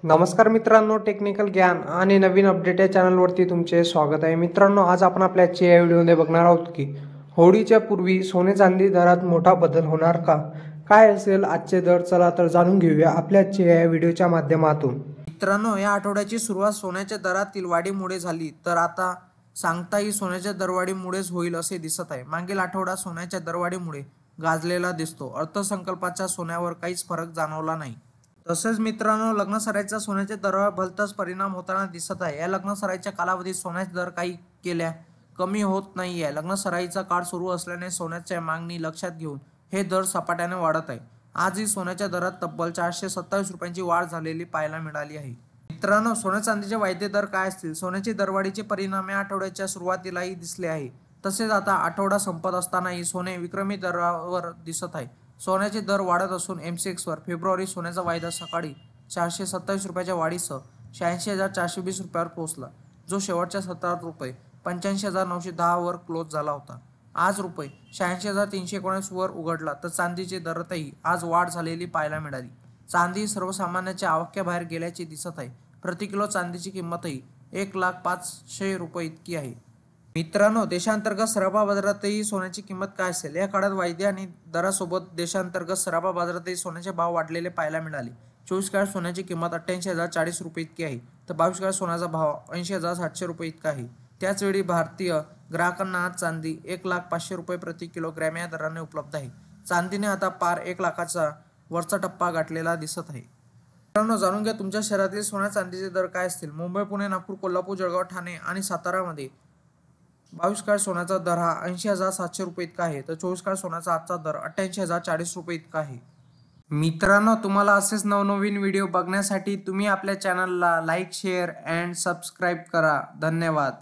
नमस्कार मित्रांनो, टेक्निकल ज्ञान आणि नवीन अपडेट या चॅनलवरती तुमचे स्वागत आहे। मित्रांनो, आज आपण आपल्या आजच्या या व्हिडिओमध्ये बघणार आहोत की होळीच्या पूर्वी सोने चांदी दरात मोठा बदल होणार का, काय असेल आजचे दर, चला तर जाणून घेऊया आपल्या आजच्या या व्हिडिओच्या माध्यमातून। मित्रांनो, या आठवड्याची सुरुवात सोन्याच्या दरातील वाढीमुळे झाली, तर आता सांगताही सोन्याच्या दरवाढीमुळेच होईल असे दिसत आहे। मागील आठवडा सोन्याच्या दरवाढीमुळे गाजलेला दिसतो। अर्थसंकल्पाच्या सोन्यावर काहीच फरक जाणवला नाही। तसेच मित्रांनो, लग्नसराईचा सोन्याच्या दरावर भलताच परिणाम होताना दिसत आहे। या लग्नसराईच्या कालावधीत सोन्याचे दर काही केल्या कमी होत नाही आहे। लग्नसराईचा काळ सुरू असल्याने सोन्याच्या मागणी लक्षात घेऊन हे दर सपाट्याने वाढत आहे। आजही सोन्याच्या दरात तब्बल 427 रुपयांची वाढ झालेली पाहायला मिळाली आहे। मित्रांनो, सोन्या चांदीचे वाढते दर काय असतील? सोन्याची दरवाढीचे परिणाम या आठवड्याच्या सुरुवातीलाही दिसले आहे। तसेच आता आठवडा संपत असतानाही सोने विक्रमी दरावर दिसत आहे। सोन्याचे दर वाढत असून MCX वर फेब्रुवारी सोन्याचा वायदा सकाळी 427 रुपयाच्या वाढीसह 86,420 रुपयावर पोहोचला, जो शेवटच्या सत्रात रुपये 85,910 वर क्लोज झाला होता। आज रुपये 86,319 वर उघडला, तर चांदीचे दरातही आज वाढ झालेली पाहायला मिळाली। चांदी सर्वसामान्यांच्या आवाक्याबाहेर गेल्याचे दिसत आहे। प्रति किलो चांदीची किंमतही 1,05,000 रुपये इतकी आहे। मित्रांनो, देशांतर्गत सराफा बाजारातही सोन्याची किंमत काय असेल? या काळात वायदे आणि दरासोबत देशांतर्गत सराफा बाजारातही सोन्याचे भाव वाढलेले पाहायला मिळाले। 24 कॅरेट सोन्याची किंमत 88,040 रुपये इतकी आहे, तर 22 कॅरेट सोन्याचा भाव 80,700 रुपये इतका आहे। त्याचवेळी भारतीय ग्राहकांना आज चांदी 1,05,000 रुपये प्रति किलोग्रॅम या दराने उपलब्ध आहे। चांदीने आता पार 1 लाखाचा वरचा टप्पा गाठलेला दिसत आहे। मित्रांनो, जाणून घ्या तुमच्या शहरातील सोन्या चांदीचे दर काय असतील। मुंबई, पुणे, नागपूर, कोल्हापूर, जळगाव, ठाणे आणि सातारामध्ये 22 कॅरेट सोन्याचा दर हा 80,700 रुपये इतका आहे, तर 24 कॅरेट सोन्याचा आजचा दर 88,040 रुपये इतका आहे। मित्रांनो, तुम्हाला असेच नवनवीन व्हिडिओ बघण्यासाठी तुम्ही आपल्या चॅनलला लाईक, शेअर अँड सबस्क्राईब करा। धन्यवाद।